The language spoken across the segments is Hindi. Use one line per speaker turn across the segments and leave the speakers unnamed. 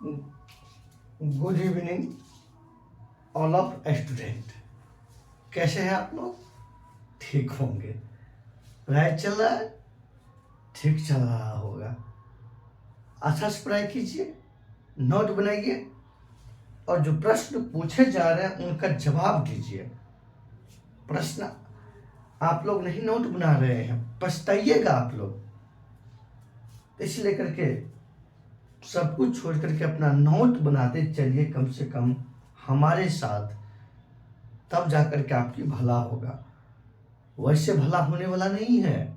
Good evening all of student. कैसे हैं आप लोग? ठीक होंगे। पढ़ाई चल रहा है? ठीक चल रहा होगा। अच्छा से पढ़ाई कीजिए, नोट बनाइए और जो प्रश्न पूछे जा रहे हैं उनका जवाब दीजिए। प्रश्न आप लोग नहीं नोट बना रहे हैं, पछताइएगा आप लोग। इसलिए करके सब कुछ छोड़ करके अपना नोट बनाते चलिए, कम से कम हमारे साथ, तब जाकर के आपकी भला होगा। वैसे भला होने वाला नहीं है।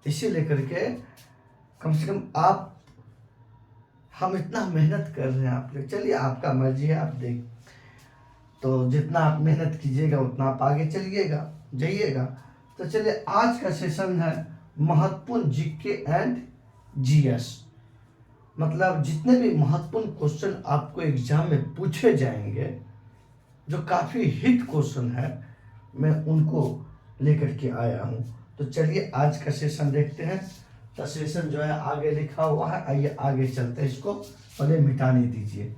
इसी लेकर के कम से कम आप, हम इतना मेहनत कर रहे हैं आप लोग, चलिए आपका मर्जी है, आप देख तो जितना आप मेहनत कीजिएगा उतना आप आगे चलिएगा जाइएगा। तो चलिए आज का सेशन है महत्वपूर्ण जीके एंड जीएस। मतलब जितने भी महत्वपूर्ण क्वेश्चन आपको एग्जाम में पूछे जाएंगे, जो काफ़ी हिट क्वेश्चन है, मैं उनको लेकर के आया हूँ। तो चलिए आज का सेशन देखते हैं। तो सेशन जो है आगे लिखा हुआ है, आइए आगे चलते हैं। इसको पहले मिटाने दीजिए।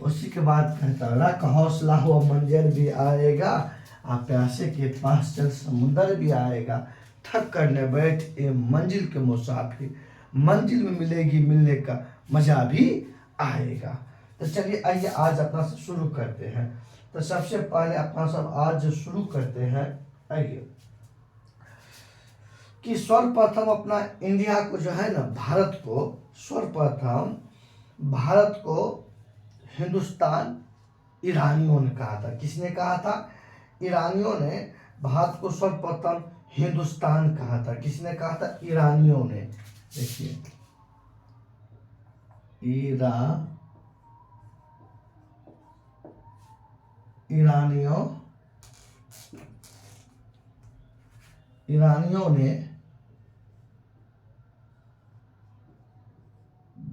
उसी के बाद कहता रख हौसला हो मंजर भी आएगा, आप प्यासे के पास चल समुंदर भी आएगा, थक कर न बैठ ए मंजिल के मुसाफिर, मंजिल में मिलेगी मिलने का मजा भी आएगा। तो चलिए आइए आज अपना सब शुरू करते हैं। तो सबसे पहले अपना सब आज शुरू करते हैं, आइए, कि सर्वप्रथम अपना इंडिया को जो है ना, भारत को सर्वप्रथम, भारत को हिंदुस्तान ईरानियों ने कहा था। किसने कहा था? ईरानियों ने भारत को सर्वप्रथम हिंदुस्तान कहा था। किसने कहा था? ईरानियों ने। देखिए, ईरानियों ने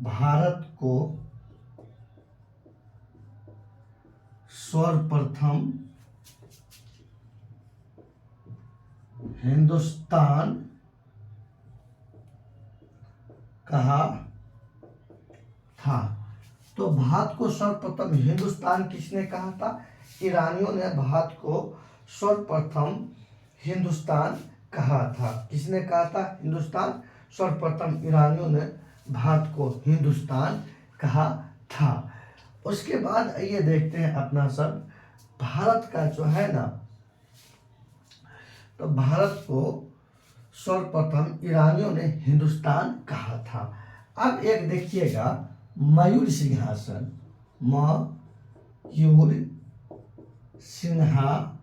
भारत को सर्वप्रथम हिंदुस्तान कहा था। तो भारत को सर्वप्रथम हिंदुस्तान किसने कहा था? ईरानियों ने भारत को सर्वप्रथम हिंदुस्तान कहा था। किसने कहा था? हिंदुस्तान। सर्वप्रथम ईरानियों ने भारत को हिंदुस्तान कहा था। उसके बाद ये देखते हैं अपना सब भारत का जो है ना, तो भारत को सर्वप्रथम ईरानियों ने हिंदुस्तान कहा था। अब एक देखिएगा, मयूर सिंहासन, मयूर सिंहासन,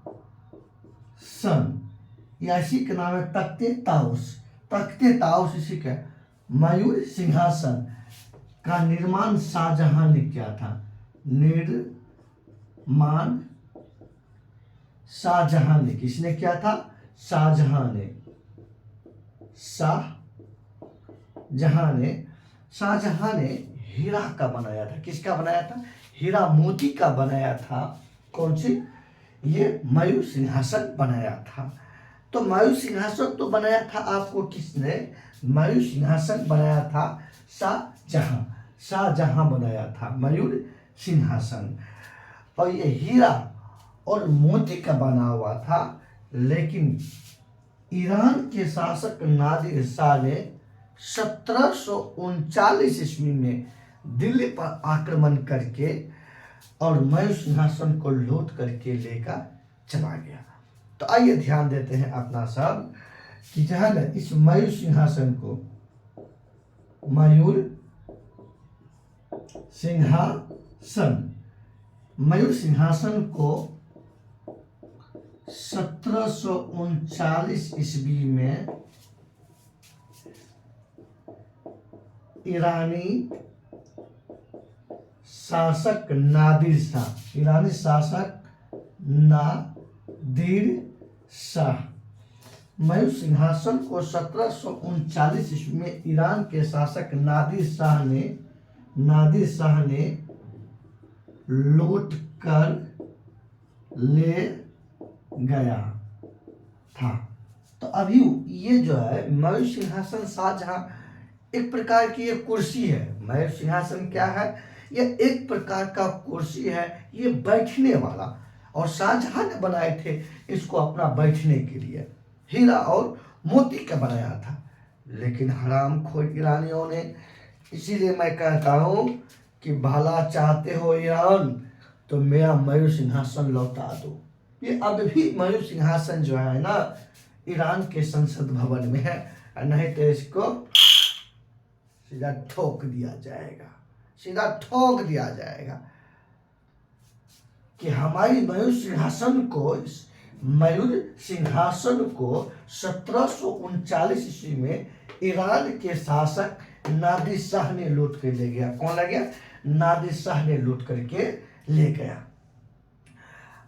या इसी का नाम है तख्ते ताउस। तख्ते ताउस इसी का मयूर सिंहासन का निर्माण शाहजहां ने किया था। निर्माण शाहजहां ने। किसने किया था? शाहजहां ने। शाहजहां ने हीरा का बनाया था। किसका बनाया था? हीरा मोती का बनाया था। कौन सी? ये मयूर सिंहासन बनाया था। तो मयूर सिंहासन तो बनाया था आपको किसने? मयूर सिंहासन बनाया था शाहजहां। शाहजहां बनाया था मयूर सिंहासन। और ये हीरा और मोती का बना हुआ था। लेकिन ईरान के शासक नादिर शाह ने 1739 ईस्वी में दिल्ली पर आक्रमण करके और मयूर सिंहासन को लूट करके लेकर चला गया। तो आइए ध्यान देते हैं अपना सब कि जो है ना, इस मयूर सिंहासन को, मयूर सिंहासन को 1739 ईस्वी में ईरानी शासक नादिर शाह, मयूर सिंहासन को 1739 ईस्वी में ईरान के शासक नादिर शाह ने लूट कर ले गया था। तो अभी ये जो है मयूर सिंहासन शाहजहां एक प्रकार की ये कुर्सी है। मयूर सिंहासन क्या है? ये एक प्रकार का कुर्सी है, ये बैठने वाला। और शाहजहां ने बनाए थे इसको अपना बैठने के लिए, हीरा और मोती का बनाया था। लेकिन हरामखोर ईरानियों ने, इसीलिए मैं कहता हूँ कि भला चाहते हो ईरान तो मेरा मयूर सिंहासन लौटा दो। ये अब भी मयूर सिंहासन जो है ना ईरान के संसद भवन में है, नहीं तो इसको सीधा ठोक दिया जाएगा, सीधा ठोक दिया जाएगा। कि हमारी मयूर सिंहासन को 1739 ईस्वी में ईरान के शासक नादिर शाह ने लूट कर ले गया। कौन ले गया? नादिर शाह ने लूट करके ले गया।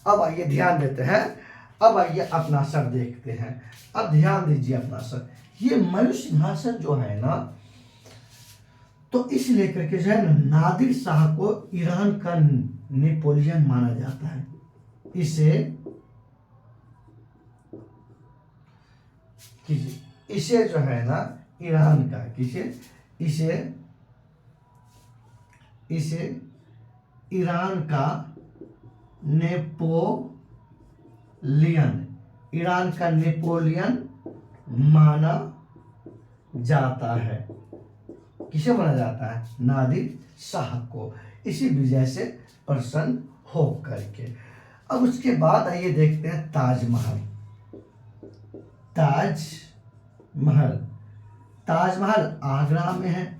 अब आइए ध्यान देते हैं, अब आइए अपना सर देखते हैं। अब ध्यान दीजिए अपना सर, ये मयूर सिंहासन जो है ना, तो इस लेकर के जो है नादिर शाह को ईरान का नेपोलियन माना जाता है। इसे जो है ना ईरान का, इसे ईरान का नेपोलियन माना जाता है। किसे माना जाता है? नादिर शाह को। इसी वजह से प्रसन्न हो करके। अब उसके बाद आइए देखते हैं ताजमहल। ताजमहल आगरा में है।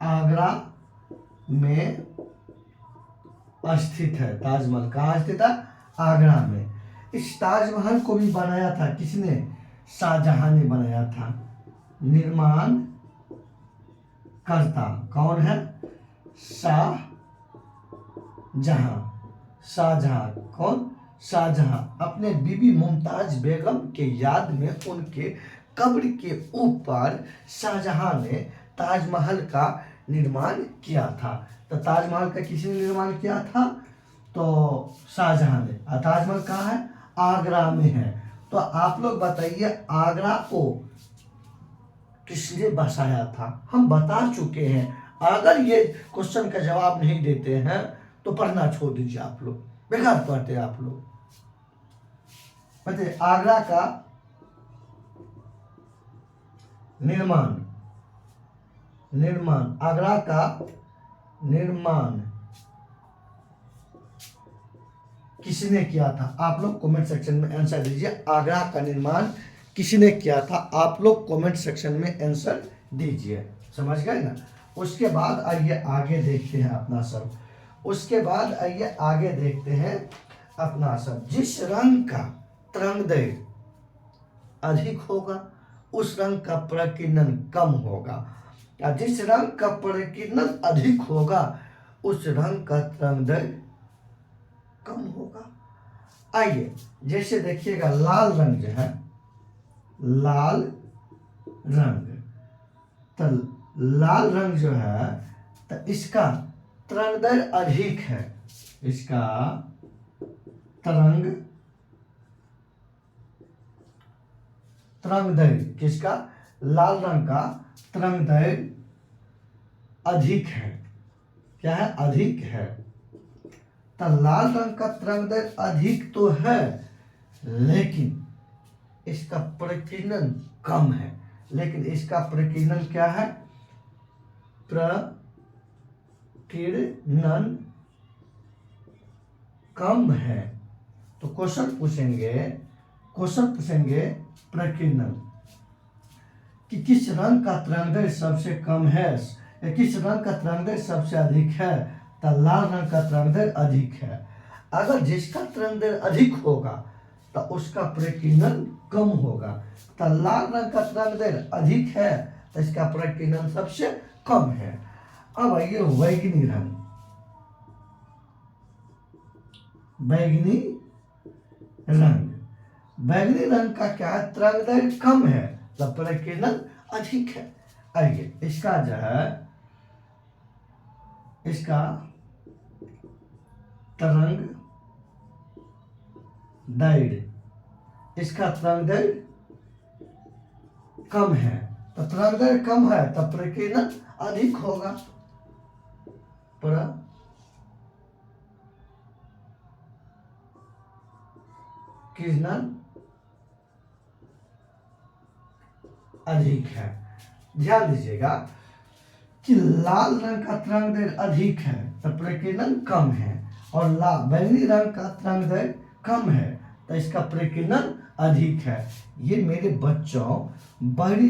आगरा में स्थित है। ताजमहल कहाँ स्थित है? आगरा में। इस ताजमहल को भी बनाया था किसने? शाहजहां ने बनाया था। निर्माण करता कौन है? शाहजहां। कौन? शाहजहां अपने बीबी मुमताज बेगम के याद में उनके कब्र के ऊपर शाहजहां ने ताजमहल का निर्माण किया था। तो ताजमहल का किसने निर्माण किया था? तो शाहजहां ने। ताजमहल कहाँ है? आगरा में है। तो आप लोग बताइए आगरा को किसने बसाया था? हम बता चुके हैं। अगर ये क्वेश्चन का जवाब नहीं देते हैं तो पढ़ना छोड़ दीजिए, आप लोग बेकार पढ़ते हैं आप लोग। बताइए आगरा का आगरा का निर्माण किसने किया था? आप लोग कमेंट सेक्शन में आंसर दीजिए। आगरा का निर्माण किसने किया था? आप लोग कमेंट सेक्शन में आंसर दीजिए। समझ गए ना? उसके बाद आइए आगे देखते हैं अपना सब। जिस रंग का तरंगदैर्घ्य अधिक होगा उस रंग का प्रकीर्णन कम होगा। या जिस रंग का प्रकीर्णन अधिक होगा उस रंग का तरंगदैर्घ्य कम होगा। आइए जैसे देखिएगा लाल रंग जो है, लाल रंग जो है तो इसका तरंगदैर्घ्य अधिक है। इसका तरंगदैर्घ्य किसका? लाल रंग का तरंगदैर्घ्य अधिक है। क्या है? अधिक है। तो लाल रंग का तरंगदैर्घ्य अधिक तो है लेकिन इसका प्रकीर्णन कम है। लेकिन इसका प्रकीर्णन क्या है? प्रकीर्णन कम है। तो क्वेश्चन पूछेंगे प्रकीर्णन कि किस रंग का तरंगदैर्घ्य सबसे कम है या किस रंग का तरंगदैर्घ्य सबसे अधिक है? तो लाल रंग का तरंगदैर्घ्य अधिक है। अगर जिसका तरंगदैर्घ्य अधिक होगा तो उसका प्रकीर्णन कम होगा। तो लाल रंग का तरंगदैर्घ्य अधिक है तो इसका प्रकीर्णन सबसे कम है। अब आइए बैंगनी रंग का क्या है? तरंगदैर्घ्य कम है तो प्रकीर्णन अधिक है। आइए इसका जो है इसका तरंगदैर्घ्य कम है तो तरंग दैर्घ्य कम है तब प्रकीर्णन अधिक होगा। प्रकीर्णन अधिक है। ध्यान दीजिएगा कि लाल रंग का तरंग दैर्घ्य अधिक है तो प्रकीर्णन कम है, और बैंगनी रंग का तरंग दैर्घ्य कम है तो इसका प्रकीर्णन अधिक है। ये मेरे बच्चों बड़ी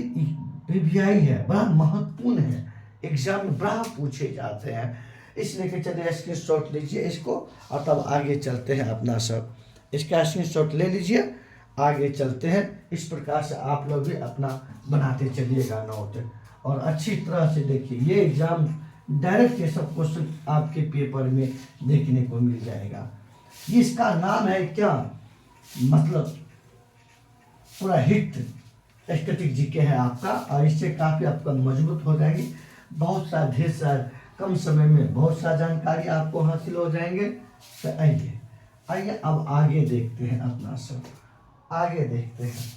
विभियाई है, बड़ा महत्वपूर्ण है, एग्जाम में बड़ा पूछे जाते हैं। इसलिए कि चलिए स्क्रीनशॉट लीजिए इसको और तब आगे चलते हैं अपना सब। इसका स्क्रीनशॉट ले लीजिए, आगे चलते हैं। इस प्रकार से आप लोग भी अपना बनाते चलिएगा नोट, और अच्छी तरह से देखिए। ये एग्जाम डायरेक्ट ये सब क्वेश्चन आपके पेपर में देखने को मिल जाएगा। इसका नाम है क्या, मतलब पूरा हिट स्टैटिक जीके है आपका, और इससे काफ़ी आपका मजबूत हो जाएगी। बहुत सा ढेर सारा कम समय में बहुत सा जानकारी आपको हासिल हो जाएंगे। तो आइए अब आगे देखते हैं अपना सब, आगे देखते हैं।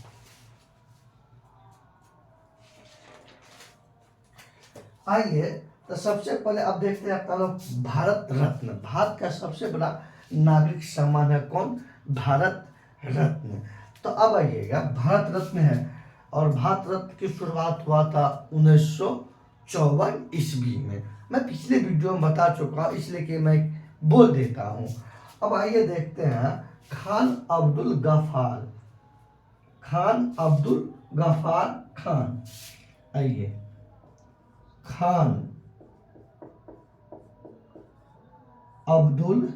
आइए तो सबसे पहले अब देखते हैं अपना लोग भारत रत्न। भारत का सबसे बड़ा नागरिक सम्मान है कौन, भारत रत्न। तो अब आइएगा, भारत रत्न है और भारत रत्न की शुरुआत हुआ था 1954 ईस्वी में। मैं पिछले वीडियो में बता चुका हूँ, इसलिए कि मैं बोल देता हूँ। अब आइए देखते हैं खान अब्दुल गफ्फार, खान अब्दुल गफ्फार खान। आइए, खान अब्दुल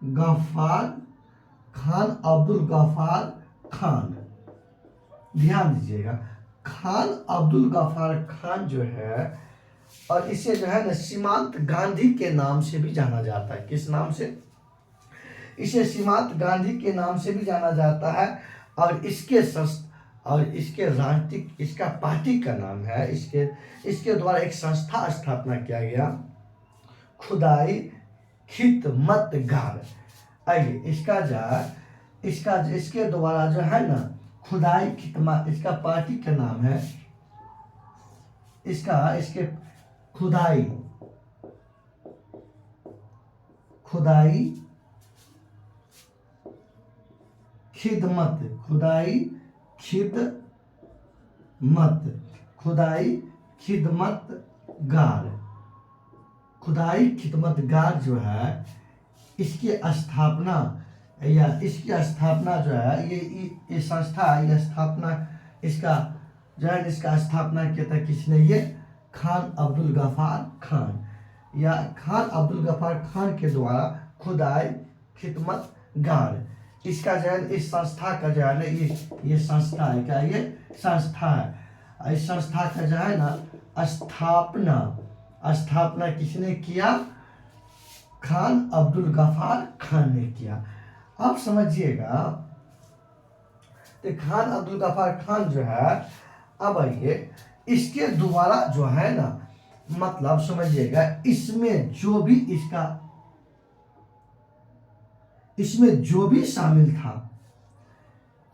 गफ्फार खान। ध्यान दीजिएगा, खान अब्दुल गफ्फार खान जो है, और इसे जो है ना सीमांत गांधी के नाम से भी जाना जाता है। किस नाम से, इसे सीमांत गांधी के नाम से भी जाना जाता है। और इसके राजनीतिक, इसका पार्टी का नाम है, इसके द्वारा एक संस्था स्थापना किया गया, खुदाई खिदमतगार। आइए इसके द्वारा जो है ना खुदाई खिदमत, इसका पार्टी का नाम है, इसके खुदाई खिदमतगार जो है, इसकी स्थापना जो है, ये संस्था, ये स्थापना, इसका जो है इसका स्थापना किया था किसने, ये खान अब्दुल गफ्फार खान, या खान अब्दुल गफ्फार खान के द्वारा खुदाई खिदमतगार। इसका जो है, इस संस्था का जो है ना, ये संस्था है क्या, ये संस्था है। इस संस्था का जो है ना स्थापना किसने किया, खान अब्दुल गफ्फार खान ने किया। आप समझिएगा, तो खान अब्दुल गफ्फार खान जो है, अब आइए इसके द्वारा जो है ना, मतलब समझिएगा, इसमें जो भी शामिल था,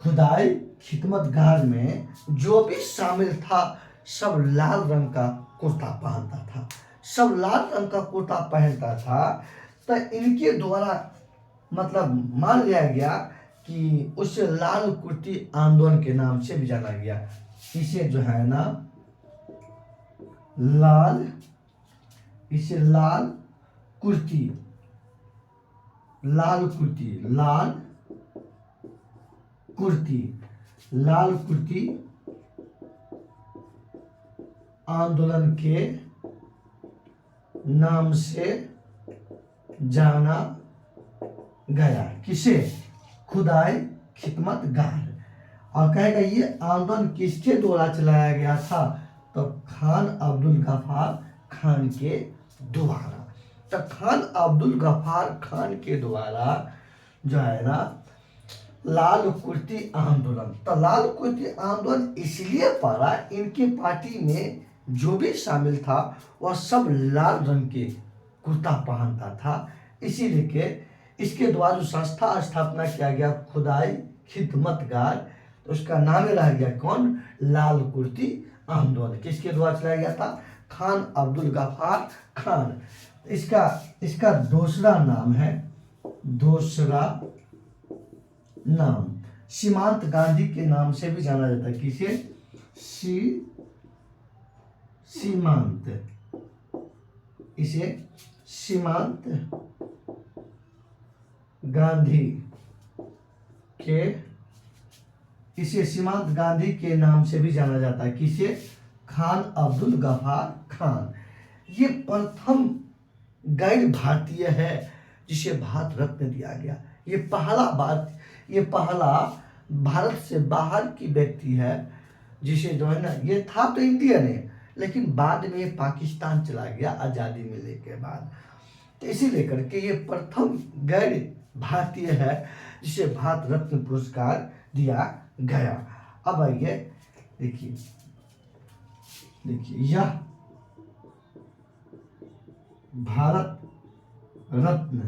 खुदाई खिदमतगार में जो भी शामिल था, सब लाल रंग का कुर्ता पहनता था, सब लाल रंग का कुर्ता पहनता था। तो इनके द्वारा मतलब मान लिया गया कि उसे लाल कुर्ती आंदोलन के नाम से भी जाना गया। इसे जो है ना लाल कुर्ती आंदोलन के नाम से जाना गया। किसे, खुदाई खिदमतगार। और कहेगा ये आंदोलन किसके द्वारा चलाया गया था, तो खान अब्दुल गफ्फार खान के द्वारा। तो खान अब्दुल गफ्फार खान के द्वारा जो है ना लाल कुर्ती आंदोलन। तो लाल कुर्ती आंदोलन इसलिए पड़ा, इनकी पार्टी में जो भी शामिल था वह सब लाल रंग के कुर्ता पहनता था, इसीलिए के इसके द्वारा जो संस्था स्थापना किया गया खुदाई खिदमतगार, तो उसका नाम रह गया कौन, लाल कुर्ती आंदोलन। किसके द्वारा चलाया गया था, खान अब्दुल गफ्फार खान। इसका दूसरा नाम है, दूसरा नाम सीमांत गांधी के नाम से भी जाना जाता है। किसे, सीमांत, इसे सीमांत गांधी के, इसे सीमांत गांधी के नाम से भी जाना जाता है। किसे, खान अब्दुल गफ्फार खान। ये प्रथम गैर भारतीय है जिसे भारत रत्न दिया गया। ये पहला भारत से बाहर की व्यक्ति है जिसे जो है ना, ये था तो इंडियन है, लेकिन बाद में ये पाकिस्तान चला गया आज़ादी मिलने के बाद। तो इसी लेकर के ये प्रथम गैर भारतीय है जिसे भारत रत्न पुरस्कार दिया गया। अब आइए देखिए, यह भारत रत्न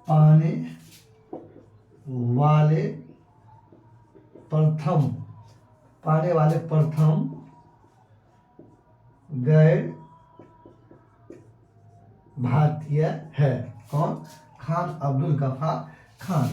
पाने वाले प्रथम गैर भारतीय है। कौन, खान अब्दुल गफ्फार खान।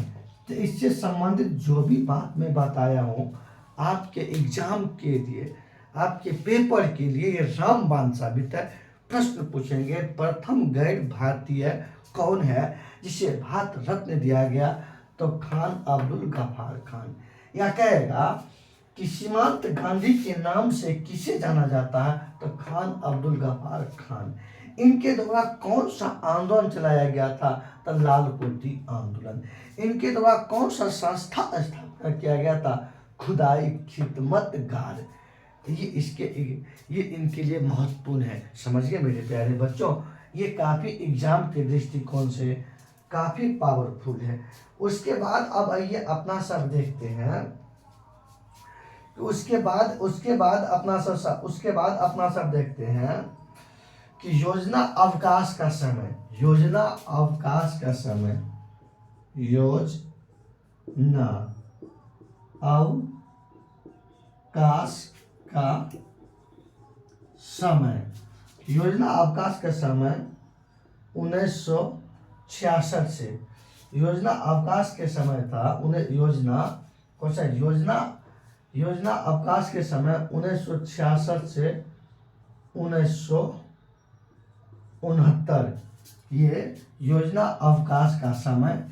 तो इससे संबंधित जो भी बात मैं बताया हूँ, आपके एग्जाम के लिए, आपके पेपर के लिए ये रामबाण साबित है। प्रश्न पूछेंगे प्रथम गैर भारतीय कौन है जिसे भारत रत्न दिया गया, तो खान अब्दुल गफ्फार खान। या कहेगा कि सीमांत गांधी के नाम से किसे जाना जाता है, तो खान अब्दुल गफ्फार खान। इनके द्वारा कौन सा आंदोलन चलाया गया था, तो लाल कुर्ती आंदोलन। इनके द्वारा कौन सा संस्था स्थापना किया गया था, खुदाई खिदमतगार। ये इनके लिए महत्वपूर्ण है। समझिए मेरे प्यारे बच्चों, ये काफ़ी एग्जाम के दृष्टिकोण से काफ़ी पावरफुल है। उसके बाद अब आइए अपना सब देखते हैं। उसके बाद अपना सब देखते हैं कि योजना अवकाश का समय, योजना अवकाश का समय योजना अवकाश का समय 1966 से, योजना अवकाश के समय था योजना अवकाश के समय 1966 से 1969। ये योजना अवकाश का समय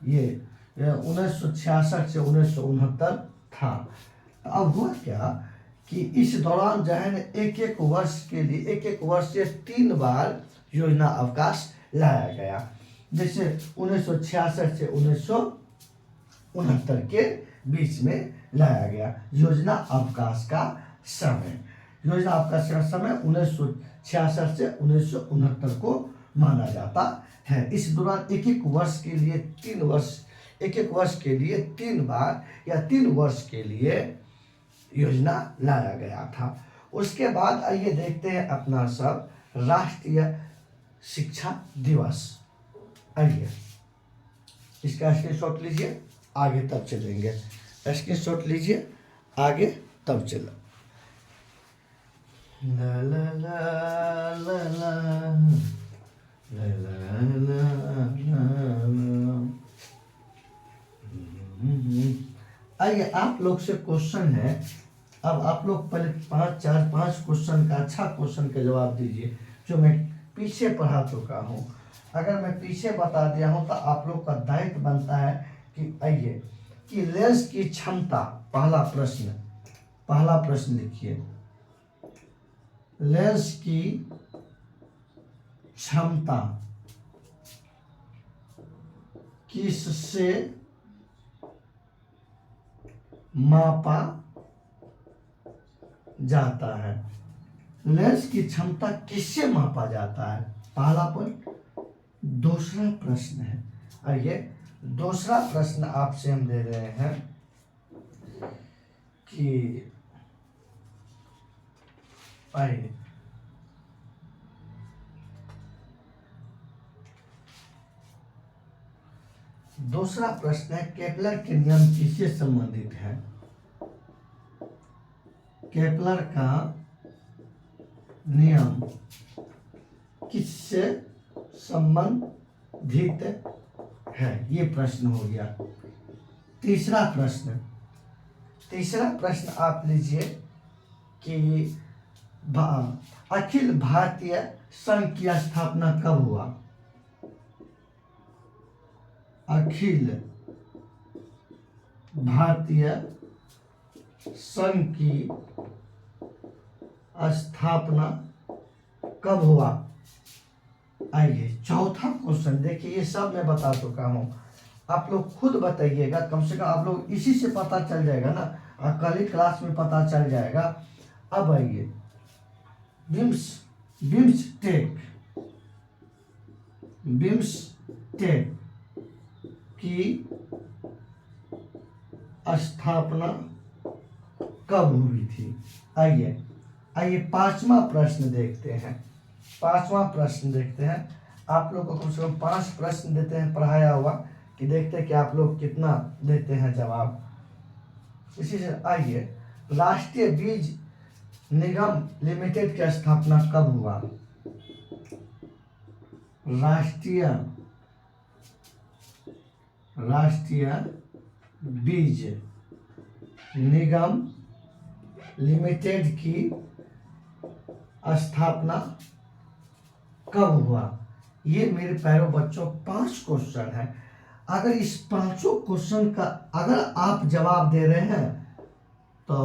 ये 1966 से 1969 था। अब हुआ क्या कि इस दौरान जो है एक एक वर्ष से 3 बार योजना अवकाश लाया गया। जैसे 1966 से 1969 के बीच में लाया गया योजना अवकाश का समय। योजना अवकाश का समय 1966 से 1969 को माना जाता है। इस दौरान एक एक वर्ष के लिए 3 बार या 3 वर्ष के लिए योजना लाया गया था। उसके बाद आइए देखते हैं अपना सब राष्ट्रीय शिक्षा दिवस। आइए इसका स्क्रीनशॉट लीजिए, आगे तब चलेंगे। स्क्रीनशॉट लीजिए, आगे तब चला। ला ला ला ला ला ला ला ला। आइए आप लोग से क्वेश्चन है। अब आप लोग पहले 5 क्वेश्चन का, अच्छा क्वेश्चन का जवाब दीजिए जो मैं पीछे पढ़ा चुका हूँ। अगर मैं पीछे बता दिया हूँ तो आप लोग का दायित्व बनता है कि आइए कि लेंस की क्षमता, पहला प्रश्न लिखिए, लेंस की क्षमता किससे मापा जाता है? लेंस की क्षमता किससे मापा जाता है? पहला पॉइंट। दूसरा प्रश्न है, आइए दूसरा प्रश्न आपसे हम दे रहे हैं कि आइए दूसरा प्रश्न है, केपलर के नियम किससे संबंधित है? केपलर का नियम किससे संबंधित है? ये प्रश्न हो गया। तीसरा प्रश्न आप लीजिए कि अखिल भारतीय संघ की स्थापना कब हुआ? अखिल भारतीय संघ की स्थापना कब हुआ? आइए चौथा क्वेश्चन देखिए, ये सब मैं बता चुका हूं, आप लोग खुद बताइएगा, कम से कम आप लोग इसी से पता चल जाएगा ना, कल ही क्लास में पता चल जाएगा। अब आइए, बिम्सटेक की स्थापना कब हुई थी? आइए पांचवा प्रश्न देखते हैं। आप लोग को कम से कम 5 प्रश्न देते हैं पढ़ाया हुआ, कि देखते हैं कि आप लोग कितना देते हैं जवाब। इसी से आइए, राष्ट्रीय बीज निगम लिमिटेड की स्थापना कब हुआ? राष्ट्रीय बीज निगम लिमिटेड की स्थापना कब हुआ? ये मेरे प्यारे बच्चों 5 क्वेश्चन है। अगर इस 5 क्वेश्चन का अगर आप जवाब दे रहे हैं तो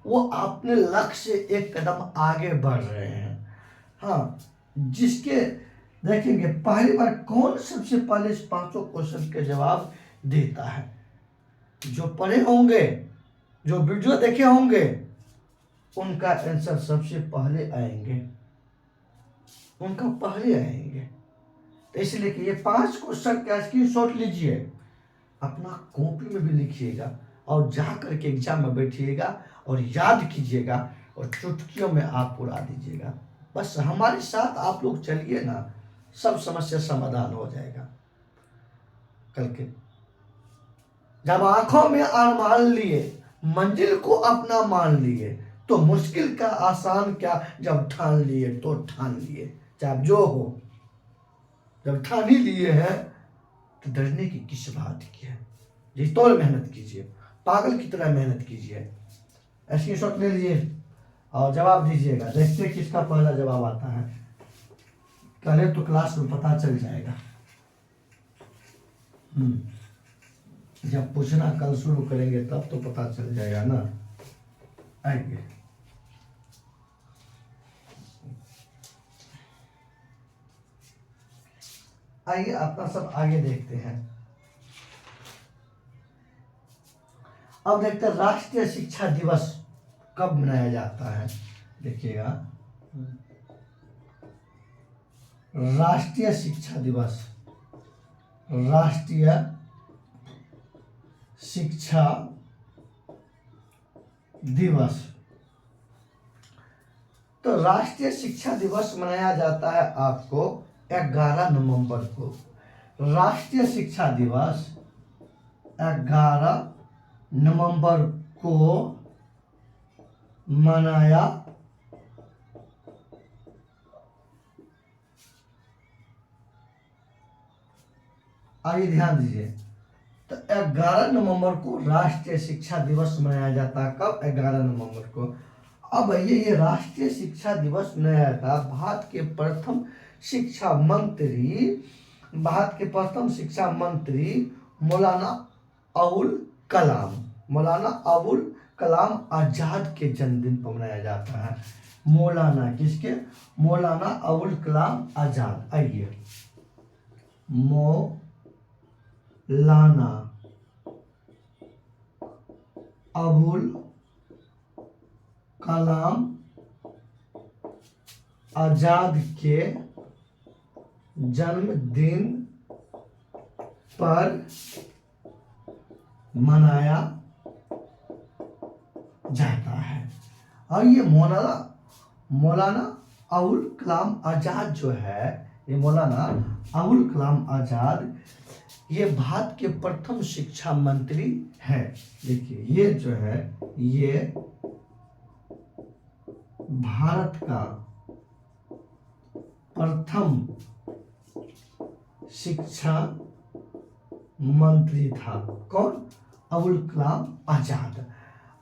वो अपने लक्ष्य से एक कदम आगे बढ़ रहे हैं। हाँ, जिसके देखेंगे पहली बार कौन सबसे पहले इस 5 क्वेश्चन के जवाब देता है, जो पढ़े होंगे, जो वीडियो देखे होंगे, उनका आंसर सबसे पहले आएंगे, तो इसलिए कि ये 5 क्वेश्चन का स्क्रीनशॉट लीजिए, अपना कॉपी में भी लिखिएगा और जा करके एग्जाम में बैठिएगा और याद कीजिएगा और चुटकियों में आप उड़ा दीजिएगा। बस हमारे साथ आप लोग चलिए ना, सब समस्या समाधान हो जाएगा। कल के जब आंखों में अरमान लिए, मंजिल को अपना मान लिए, तो मुश्किल का आसान क्या, जब ठान लिए तो ठान लिए। चाहे जो हो, जब ठान ही लिए हैं तो डरने की किस बात की है। जी तो मेहनत कीजिए, पागल की तरह मेहनत कीजिए। स्क्रीनशॉट ले लीजिए और जवाब दीजिएगा, देखते किसका पहला जवाब आता है। कल तो क्लास में पता चल जाएगा। जब पूछना कल शुरू करेंगे तब तो पता चल जाएगा ना। आइए अपना सब आगे देखते हैं। अब देखते हैं राष्ट्रीय शिक्षा दिवस कब मनाया जाता है। देखिएगा, राष्ट्रीय शिक्षा दिवस, तो राष्ट्रीय शिक्षा दिवस मनाया जाता है आपको 11 नवंबर को। राष्ट्रीय शिक्षा दिवस 11 नवंबर को मनाया आइए ध्यान दीजिए, तो 11 नवंबर को राष्ट्रीय शिक्षा दिवस मनाया जाता है। कब? 11 नवंबर को। अब ये राष्ट्रीय शिक्षा दिवस मनाया जाता है। भारत के प्रथम शिक्षा मंत्री मौलाना अबुल कलाम आजाद के जन्मदिन पर मनाया जाता है। मौलाना किसके? मौलाना अबुल कलाम आजाद। आइए, मौलाना अबुल कलाम आजाद के जन्मदिन पर मनाया जाता है। और ये मौलाना अबुल कलाम आजाद जो है, ये मौलाना अबुल कलाम आजाद ये भारत के प्रथम शिक्षा मंत्री हैं। देखिए ये जो है ये भारत का प्रथम शिक्षा मंत्री था। कौन? अबुल कलाम आजाद।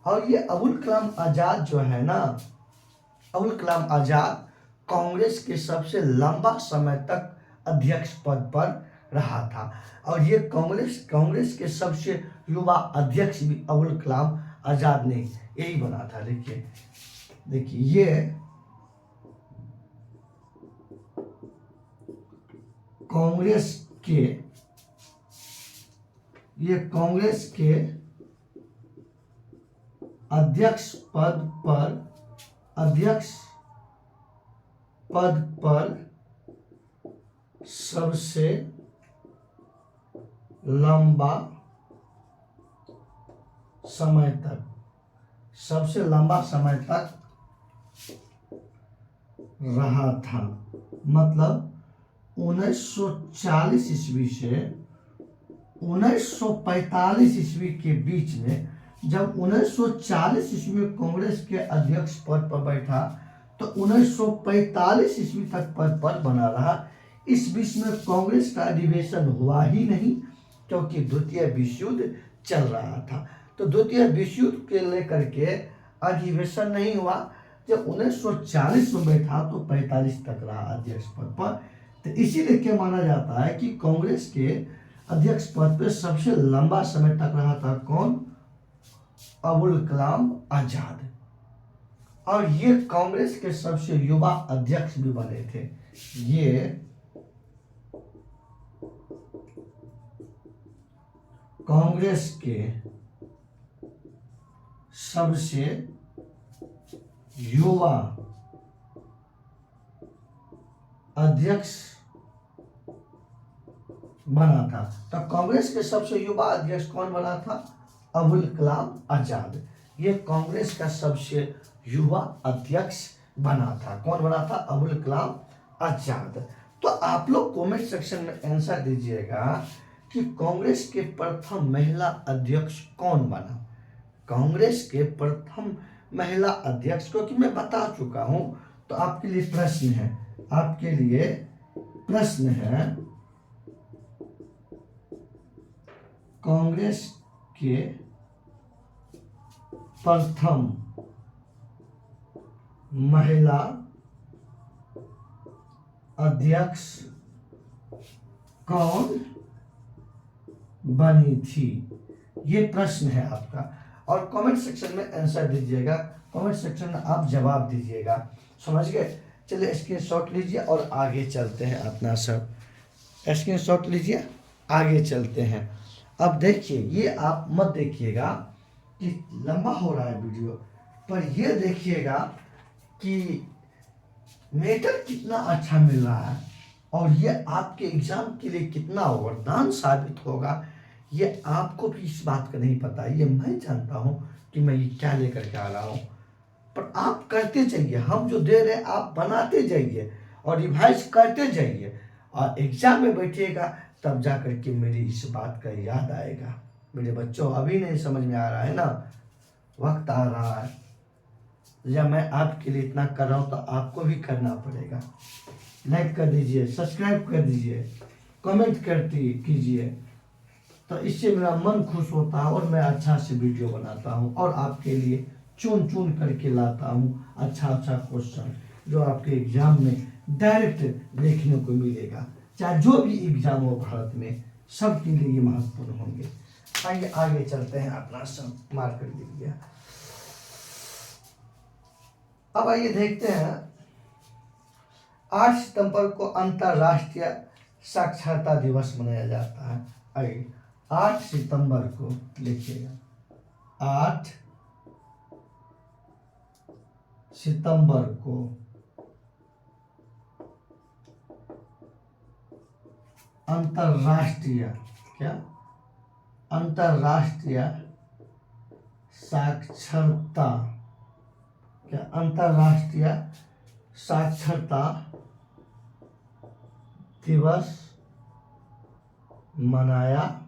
और ये अबुल कलाम आजाद जो है ना, अबुल कलाम आजाद कांग्रेस के सबसे लंबा समय तक अध्यक्ष पद पर रहा था। और ये कांग्रेस के सबसे युवा अध्यक्ष भी अबुल कलाम आजाद ने यही बना था। देखिए ये कांग्रेस के अध्यक्ष पद पर सबसे लंबा समय तक रहा था। मतलब 1940 ईस्वी से 1945 ईस्वी के बीच में, जब 1940 ईस्वी में कांग्रेस के अध्यक्ष पद पर बैठा तो 1945 ईस्वी तक पद पर बना रहा। इस बीच में कांग्रेस का अधिवेशन हुआ ही नहीं, क्योंकि द्वितीय विश्व युद्ध चल रहा था। तो द्वितीय विश्व युद्ध के लेकर के अधिवेशन नहीं हुआ। जब 1940 में बैठा तो 45 तक रहा अध्यक्ष पद पर। तो इसीलिए क्या माना जाता है कि कांग्रेस के अध्यक्ष पद पर सबसे लंबा समय तक रहा था कौन? अबुल कलाम आजाद। और ये कांग्रेस के सबसे युवा अध्यक्ष भी बने थे। ये कांग्रेस के सबसे युवा अध्यक्ष बना था। तो कांग्रेस के सबसे युवा अध्यक्ष कौन बना था? अबुल कलाम आजाद। ये कांग्रेस का सबसे युवा अध्यक्ष बना था। कौन बना था? अबुल कलाम आजाद। तो आप लोग कमेंट सेक्शन में आंसर दीजिएगा कि कांग्रेस के प्रथम महिला अध्यक्ष कौन बना। कांग्रेस के प्रथम महिला अध्यक्ष, क्योंकि मैं बता चुका हूं, तो आपके लिए प्रश्न है कांग्रेस के प्रथम महिला अध्यक्ष कौन बनी थी? ये प्रश्न है आपका। और कमेंट सेक्शन में आंसर दीजिएगा। कमेंट सेक्शन में आप जवाब दीजिएगा। समझ गए? चलिए स्क्रीनशॉट लीजिए और आगे चलते हैं। अपना सब स्क्रीनशॉट लीजिए, आगे चलते हैं। अब देखिए, ये आप मत देखिएगा कि लंबा हो रहा है वीडियो, पर ये देखिएगा कि मैटर कितना अच्छा मिल रहा है और ये आपके एग्जाम के लिए कितना वरदान साबित होगा, ये आपको भी इस बात का नहीं पता। ये मैं जानता हूँ कि मैं ये क्या लेकर के आ रहा हूँ, पर आप करते जाइए। हम जो दे रहे हैं आप बनाते जाइए और रिवाइज करते जाइए, और एग्जाम में बैठिएगा तब जा कर के मेरी इस बात का याद आएगा। मेरे बच्चों, अभी नहीं समझ में आ रहा है ना, वक्त आ रहा है। जब मैं आपके लिए इतना कर रहा हूँ तो आपको भी करना पड़ेगा। लाइक कर दीजिए, सब्सक्राइब कर दीजिए, कमेंट कीजिए, तो इससे मेरा मन खुश होता है और मैं अच्छा से वीडियो बनाता हूँ और आपके लिए चुन चुन करके लाता हूँ अच्छा क्वेश्चन, जो आपके एग्जाम में डायरेक्ट देखने को मिलेगा। चाहे जो भी एग्जाम हो भारत में, सबके लिए ये महत्वपूर्ण होंगे। आइए आगे चलते हैं। अपना सब मार्क कर दीजिए। अब आइए देखते हैं, 8 सितंबर को अंतर्राष्ट्रीय साक्षरता दिवस मनाया जाता है। आइए 8 सितंबर को लिखिएगा, 8 सितंबर को अंतर्राष्ट्रीय साक्षरता दिवस मनाया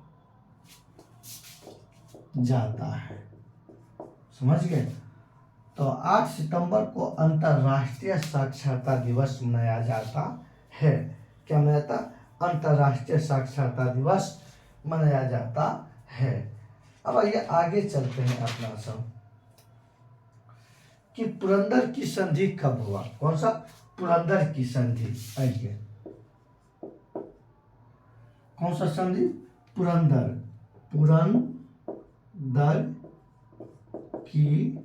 जाता है। समझ गए? तो 8 सितंबर को अंतर्राष्ट्रीय साक्षरता दिवस मनाया जाता है। क्या मनाया जाता? अंतर्राष्ट्रीय साक्षरता दिवस मनाया जाता है। अब आइए आगे चलते हैं अपना सब कि पुरंदर की संधि कब हुआ। कौन सा? पुरंदर की संधि। आइए, कौन सा संधि? पुरंदर। पुरंदर की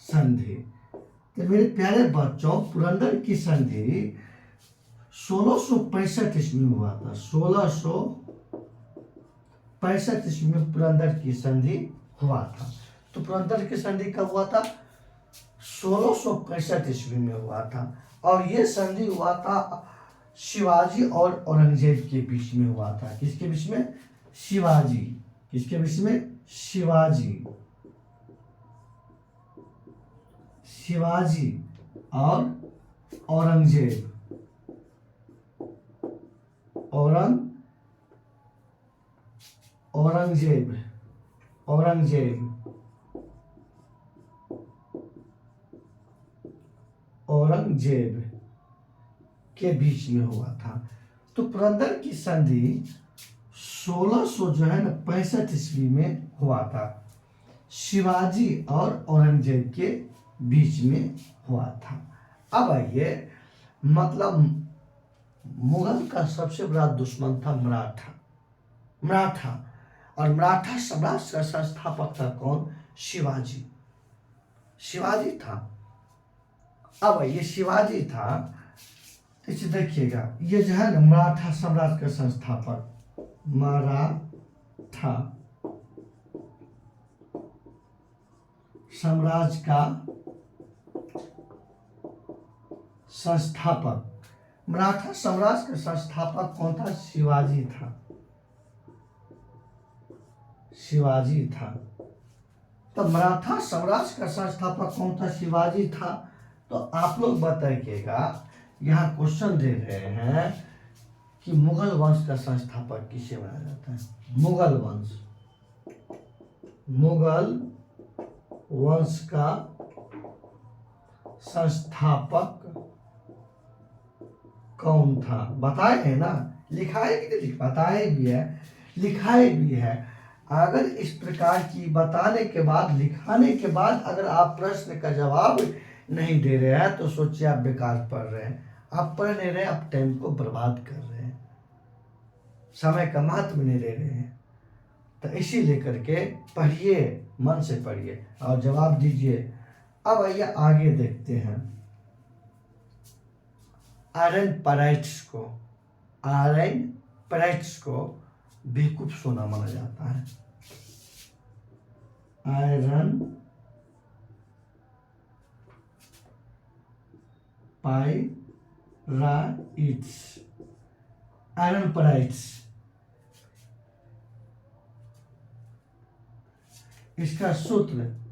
संधि। तो मेरे प्यारे बच्चों, पुरंदर की संधि 1665 ईस्वी में हुआ था। 1665 ईस्वी में पुरंदर की संधि हुआ था। तो पुरंदर की संधि कब हुआ था? 1665 ईस्वी में हुआ था। और ये संधि हुआ था शिवाजी और औरंगजेब के बीच में हुआ था। किसके बीच में? शिवाजी। किसके बीच में? शिवाजी। शिवाजी और औरंगजेब। औरंगजेब के बीच में हुआ था। तो पुरंदर की संधि 1665 ईस्वी में हुआ था। शिवाजी और औरंगजेब के बीच में हुआ था। अब आइए, मतलब मुगल का सबसे बड़ा दुश्मन था मराठा। और मराठा साम्राज्य का संस्थापक था कौन? शिवाजी था। अब ये शिवाजी था। इसे देखिएगा, ये जो है ना मराठा साम्राज्य का संस्थापक, मराठा साम्राज्य का संस्थापक। मराठा साम्राज्य का संस्थापक कौन था? शिवाजी था। तो मराठा साम्राज्य का संस्थापक कौन था? शिवाजी था। तो आप लोग बताइएगा, यहाँ क्वेश्चन दे रहे हैं कि मुगल वंश का संस्थापक किसे माना जाता है? मुगल वंश का संस्थापक कौन था? बताए हैं ना, लिखाए कि नहीं? बताए भी है, लिखाए भी है। अगर इस प्रकार की बताने के बाद, लिखाने के बाद अगर आप प्रश्न का जवाब नहीं दे रहे हैं तो सोचिए आप बेकार पढ़ रहे हैं। आप पढ़ नहीं रहे, आप टाइम को बर्बाद कर रहे हैं, समय का महत्व नहीं दे रहे हैं। तो इसी लेकर के पढ़िए, मन से पढ़िए और जवाब दीजिए। अब आइए आगे देखते हैं। आयरन पैराइट्स को बेवकूफ सोना माना जाता है। आयरन पैराइट्स, इसका सूत्र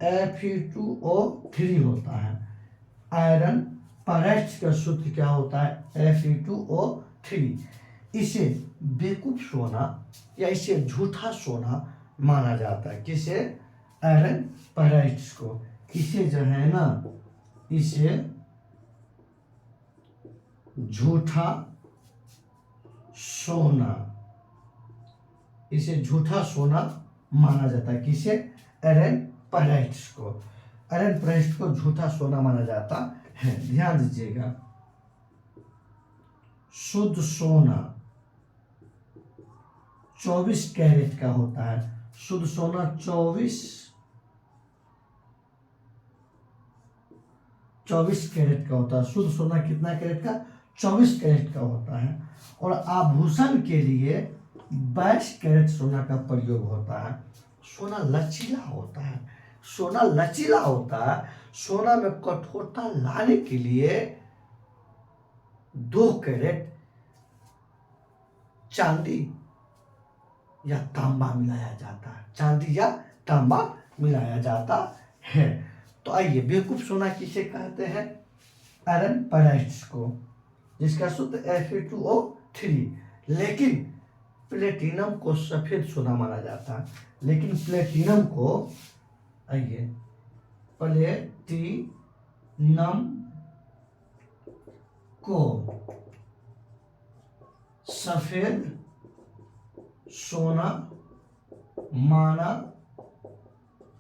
Fe2O3 होता है। आयरन पैराइट्स का सूत्र क्या होता है? Fe2O3। इसे बेवकूफ सोना या इसे झूठा सोना माना जाता है। किसे? आयरन पैराइट्स को। इसे जो है ना, इसे झूठा सोना माना जाता है। किसे? आयरन पैराइट्स को। आयरन पैराइट्स को झूठा सोना माना जाता है। ध्यान दीजिएगा, शुद्ध सोना 24 कैरेट का होता है। शुद्ध सोना 24 कैरेट का होता है। शुद्ध सोना कितना कैरेट का? 24 कैरेट का होता है। और आभूषण के लिए 22 कैरेट सोना का प्रयोग होता है। सोना लचीला होता है। सोना में कठोरता लाने के लिए 2 कैरेट चांदी या तांबा मिलाया जाता है। तो आइए, बेवकूफ सोना किसे कहते हैं? आयरन पैराइट्स को। जिसका सूत्र Fe2O3। लेकिन प्लेटिनम को सफेद सोना माना जाता है। लेकिन प्लेटिनम को, आइए, प्लेटिनम को सफेद सोना माना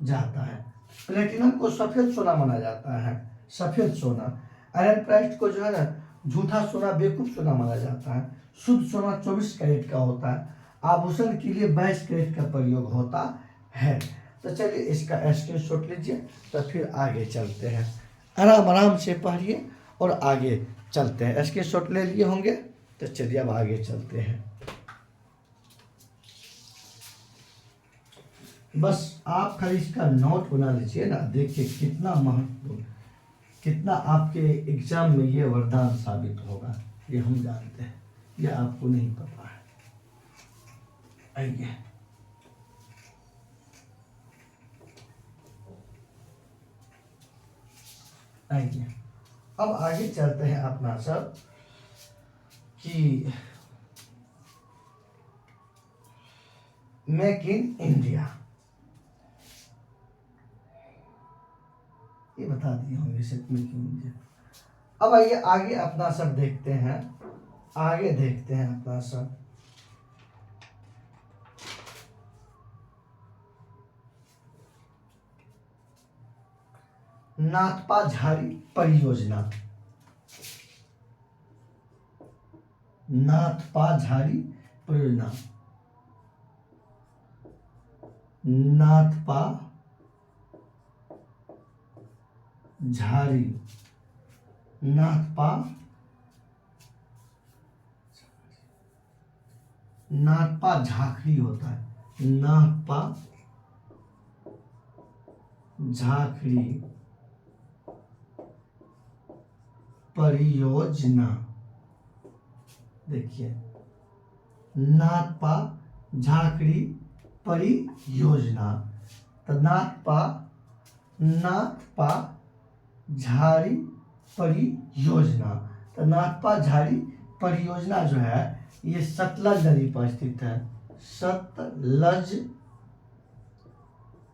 जाता है। प्लेटिनम को सफेद सोना माना जाता है, सफेद सोना। आयरन प्राइस्ट को जो है ना झूठा सोना, बेवकूफ सोना माना जाता है। शुद्ध सोना 24 कैरेट का होता है। आभूषण के लिए 22 कैरेट का प्रयोग होता है। तो चलिए इसका स्क्रीनशॉट लीजिए, तो फिर आगे चलते हैं। आराम आराम से पढ़िए और आगे चलते हैं। स्क्रीनशॉट ले लिए होंगे, तो चलिए अब आगे चलते हैं। बस आप खाली इसका नोट बना लीजिए ना। देखिए कितना महत्वपूर्ण, कितना आपके एग्जाम में ये वरदान साबित होगा, ये हम जानते हैं, ये आपको नहीं पता है। आइए, आइए अब आगे चलते हैं अपना सब कि मेक इन इंडिया, ये बता दिए होंगे सिर्फ मेक इन इंडिया। अब आइए आगे अपना सब देखते हैं, आगे देखते हैं अपना सब। नाथपा झाड़ी परियोजना, नाथपा झाड़ी परियोजना, नाथपा झाड़ी, नाथपा, नाथपा झाखड़ी होता है, नाथपा झाखड़ी परियोजना। देखिए, नाथपा झाखड़ी परियोजना, तो नाथपा, नाथपा झाड़ी परियोजना। तो नाथपा झाड़ी परियोजना जो है ये सतलज नदी पर स्थित है, सतलज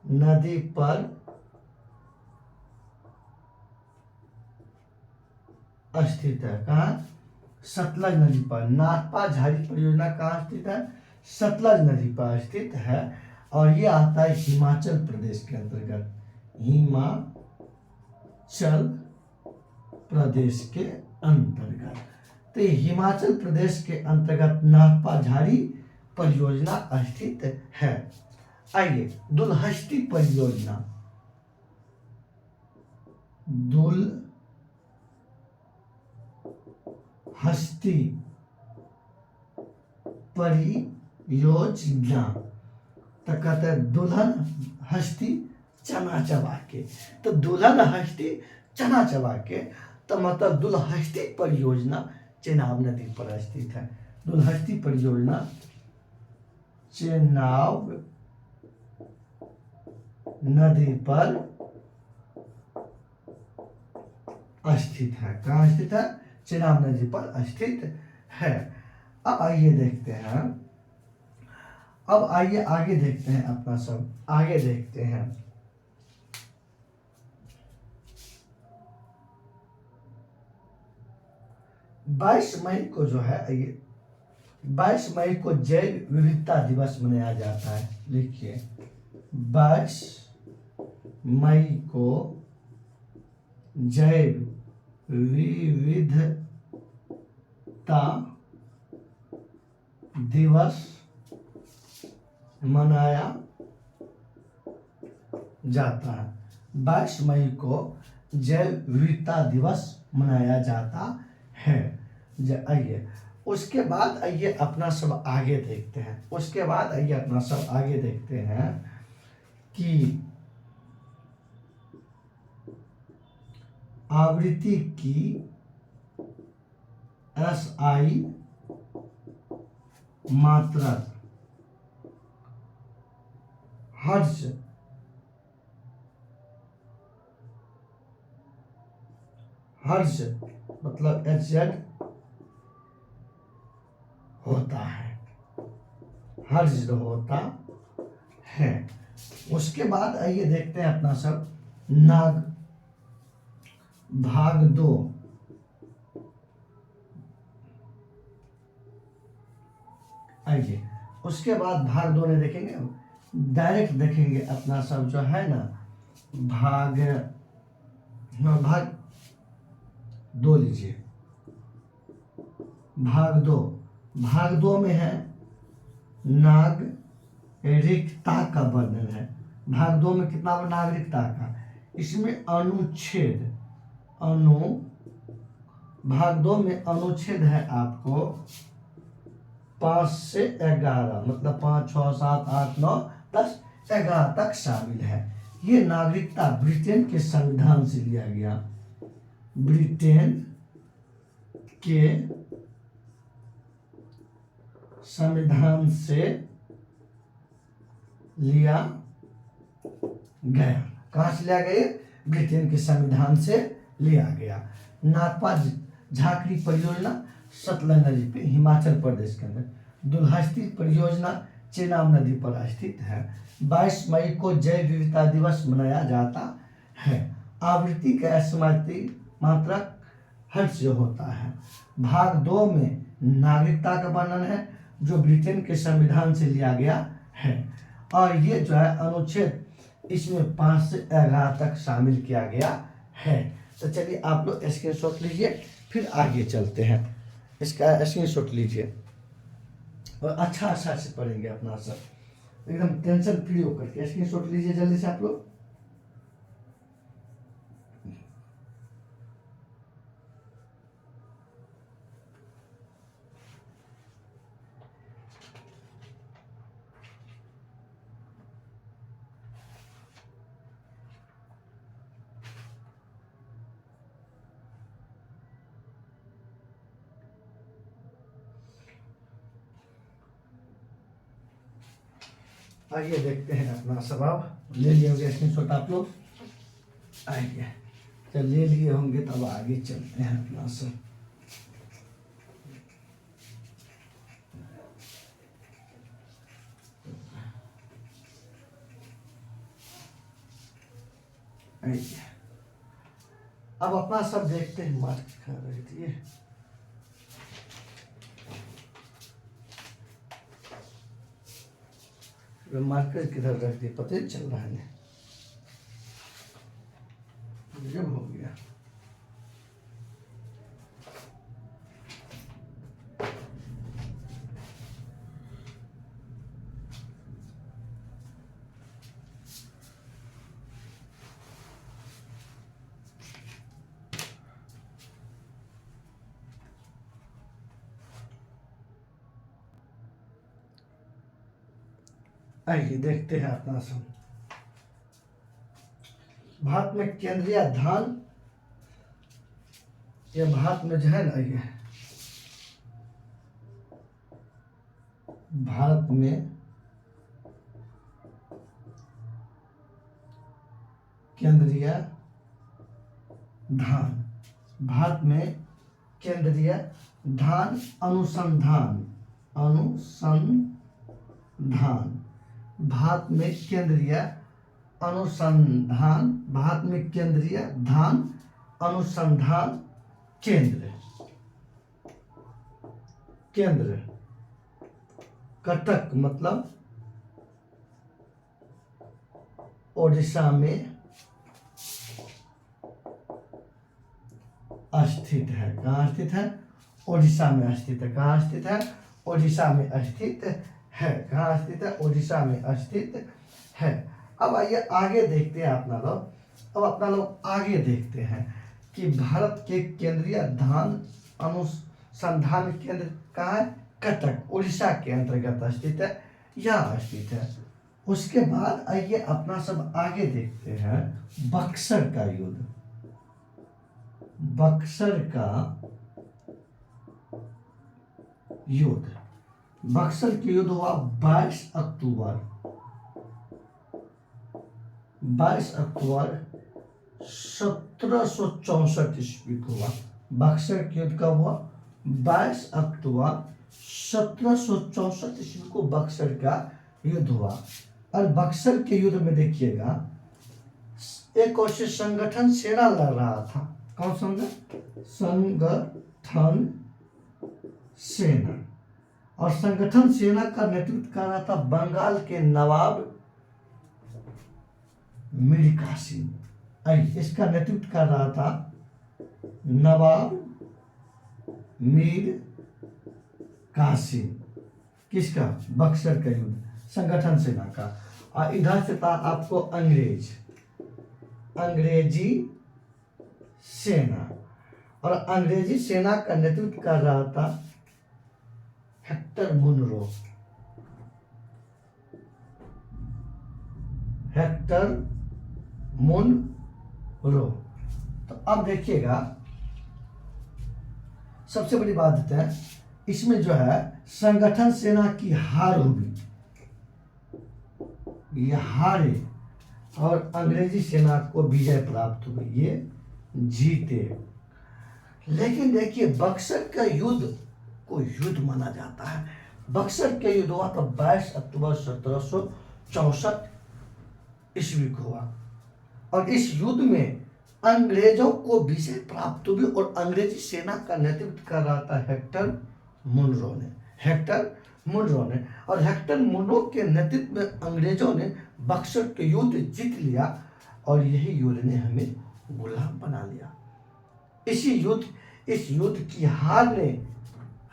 नदी पर स्थित है। कहाँ? सतलज नदी पर। नाथपा झाड़ी परियोजना कहाँ स्थित है? सतलज नदी पर स्थित है। और ये आता है हिमाचल प्रदेश के अंतर्गत, हिमाचल प्रदेश के अंतर्गत। तो हिमाचल प्रदेश के अंतर्गत नाथपा झाड़ी परियोजना स्थित है। आइए, दुलहस्ती परियोजना, दुलहस्ती परियोजना, तो कहते हैं दुल्हन हस्ती चना चबा के। तो दुल्हन हस्ती चना चबा के, तो मतलब दुलहस्ती परियोजना चेनाब नदी पर स्थित है। दुलहस्ती परियोजना चेनाब नदी पर स्थित है। कहाँ स्थित है? चेनाब नदी पर स्थित है। अब आइए देखते हैं, अब आइए आगे देखते हैं अपना सब, आगे देखते हैं। बाईस मई को जो है, 22 मई को जैव विविधता दिवस मनाया जाता है। लिखिए, 22 मई को जैव विविधता दिवस मनाया जाता है। 22 मई को जैव विविधता दिवस मनाया जाता है। आइए उसके बाद आइए अपना सब आगे देखते हैं, उसके बाद आइए अपना सब आगे देखते हैं कि आवृत्ति की SI मात्रक हर्ट्ज मतलब HZ होता है, हर्ज होता है। उसके बाद आइए देखते हैं अपना सब नाग भाग 2। आइए उसके बाद भाग 2 में देखेंगे, डायरेक्ट देखेंगे अपना सब जो है ना भाग 2 लीजिए। भाग दो में है नाग रिक्ता का वर्णन है। भाग 2 में कितना नागरिकता का, इसमें अनुच्छेद भाग 2 में अनुच्छेद है आपको 5 से 11, मतलब 5, 6, 7, 8, 9, 10, 11 तक शामिल है। ये नागरिकता ब्रिटेन के संविधान से लिया गया, ब्रिटेन के संविधान से लिया गया। कहां से लिया गया? ब्रिटेन के संविधान से लिया गया। नाथपा झाकरी परियोजना सतलज नदी पे हिमाचल प्रदेश के अंदर। दुल्हस्ती परियोजना चेनाब नदी पर स्थित है। 22 मई को जैव विविधता दिवस मनाया जाता है। आवृत्ति का स्मृति मात्रक हर्ष होता है। भाग 2 में नागरिकता का वर्णन है जो ब्रिटेन के संविधान से लिया गया है, और ये जो है अनुच्छेद इसमें 5 से 11 तक शामिल किया गया है। तो चलिए आप लोग स्क्रीनशॉट लीजिए, फिर आगे चलते हैं। इसका स्क्रीनशॉट लीजिए और अच्छा से पढ़ेंगे अपना सब, एकदम टेंशन फ्री होकर के स्क्रीनशॉट लीजिए जल्दी से आप लोग। आइए देखते हैं अपना सवाब। ले लिए होंगे स्क्रीनशॉट आप लोग, आइए तो ले लिए होंगे, तब आगे चलते हैं अपना सब। आइए अब अपना सब देखते हैं। मार्क खा रही थी मार्कर किधर रख दिए पता नहीं चल रहा है, जब हो गया। आइए देखते हैं अपना सब। भारत में केंद्रीय धान, ये भारत में जो है ना, ये भारत में केंद्रीय धान, भारत में केंद्रीय धान अनुसंधान, भारत में केंद्रीय अनुसंधान, भारत में केंद्रीय धान अनुसंधान केंद्र कटक मतलब ओडिशा में स्थित है। कहाँ स्थित है? ओडिशा में स्थित है। कहाँ स्थित है? ओडिशा में स्थित है। कहाँ स्थित है? ओडिशा में स्थित है। अब आइए आगे देखते हैं अपना लोग। अब अपना लोग आगे देखते हैं कि भारत के केंद्रीय धान अनुसंधान केंद्र कहाँ है? कटक, उड़ीसा के अंतर्गत स्थित है, यहाँ स्थित है। उसके बाद आइए अपना सब आगे देखते हैं बक्सर का युद्ध। बक्सर का युद्ध, बक्सर के युद्ध हुआ 22 अक्टूबर 1764 ईस्वी को हुआ। बक्सर के युद्ध कब हुआ? 22 अक्टूबर 1764 ईस्वी को बक्सर का युद्ध हुआ। और बक्सर के युद्ध में देखिएगा एक और से संगठन सेना लड़ रहा था। कौन संगठन सेना। और संगठन सेना का नेतृत्व कर रहा था बंगाल के नवाब मीर कासिम। इसका नेतृत्व कर रहा था नवाब मीर कासिम। किसका? बक्सर का युद्ध, संगठन सेना का। और इधर से था आपको अंग्रेजी सेना। और अंग्रेजी सेना का नेतृत्व कर रहा था हेक्टर मुनरो। तो अब देखिएगा सबसे बड़ी बात है इसमें जो है संगठन सेना की हार हुई, ये हारे, और अंग्रेजी सेना को विजय प्राप्त हुई, ये जीते। लेकिन देखिए बक्सर का युद्ध को युद्ध माना जाता है। बक्सर का युद्ध हुआ तो 22 अक्टूबर 1764 ईस्वी को हुआ। और इस युद्ध में अंग्रेजों को विजय प्राप्त हुई और अंग्रेजी सेना का नेतृत्व कर रहा था हेक्टर मुनरो ने। और हेक्टर मुनरो के नेतृत्व में अंग्रेजों ने बक्सर के युद्ध जीत लिया और यही युद्ध ने हमें गुलाम बना लिया। इस युद्ध की हार ने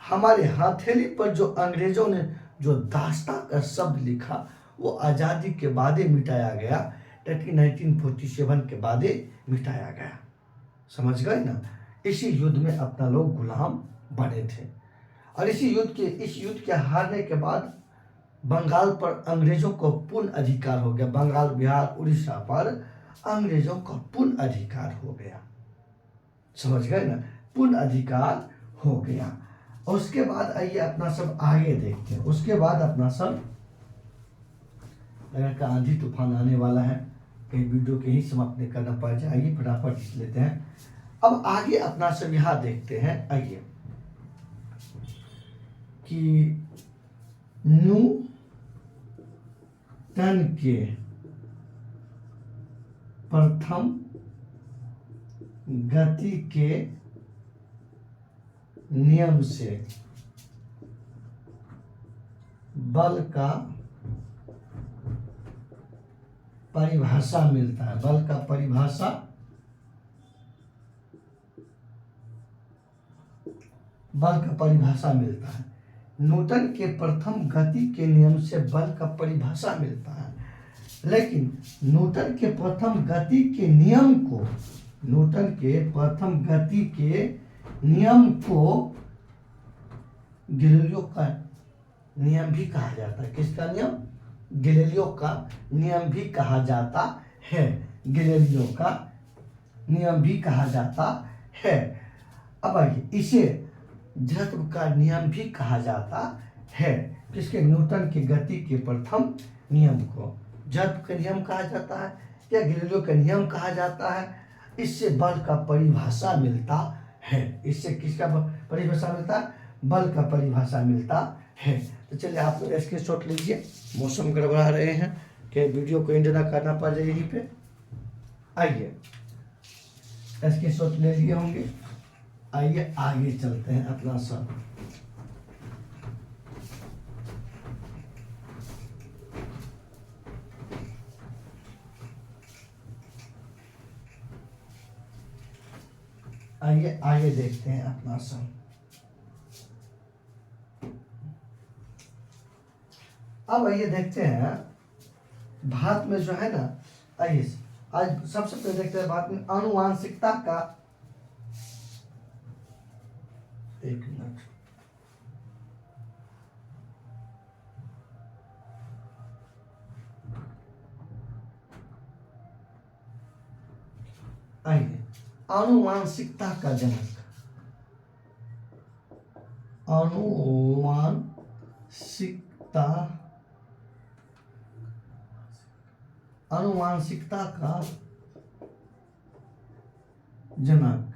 हमारे हथेली पर जो अंग्रेजों ने जो दास्तां का शब्द लिखा वो आज़ादी के बाद ही मिटाया गया, 1947 के बाद ही मिटाया गया। समझ गए ना? इसी युद्ध में अपना लोग गुलाम बने थे। और इस युद्ध के हारने के बाद बंगाल पर अंग्रेजों को पूर्ण अधिकार हो गया। बंगाल, बिहार, उड़ीसा पर अंग्रेजों का पूर्ण अधिकार हो गया। समझ गए ना? पूर्ण अधिकार हो गया। और उसके बाद आइए अपना सब आगे देखते हैं। उसके बाद अपना सब अगर का आंधी तूफान आने वाला है, कहीं वीडियो के ही समाप्त नहीं करना पड़ जाए। आइए फटाफट लिख लेते हैं। अब आगे अपना सब यहाँ देखते हैं। आइए कि न्यूटन के प्रथम गति के नियम से बल का परिभाषा मिलता है। बल का परिभाषा मिलता है। न्यूटन के प्रथम गति के नियम से बल का परिभाषा मिलता है। लेकिन न्यूटन के प्रथम गति के नियम को गैलीलियो का नियम भी कहा जाता है। किसका नियम? गैलीलियो का नियम भी कहा जाता है। गैलीलियो का नियम भी कहा जाता है। अब आइए इसे जड़त्व का नियम भी कहा जाता है। किसके? न्यूटन की गति के प्रथम नियम को जड़त्व का नियम कहा जाता है या गैलीलियो का नियम कहा जाता है। इससे बल का परिभाषा मिलता है। इससे किसका परिभाषा मिलता है? बल का परिभाषा मिलता है। तो चलिए आप लोग स्क्रीनशॉट लीजिए। मौसम गड़बड़ा रहे हैं कि वीडियो को एंड ना करना पड़ जाए यहीं पे। आइए स्क्रीनशॉट ले लिए होंगे। आइए आगे चलते हैं अपना सब। आइए आगे देखते हैं अपना सब। अब आइए देखते हैं भारत में जो है ना, आइए आज सबसे पहले देखते हैं भारत में आनुवांशिकता का। एक मिनट। आइए आनुवांशिकता का जनक। आनुवांशिकता का जनक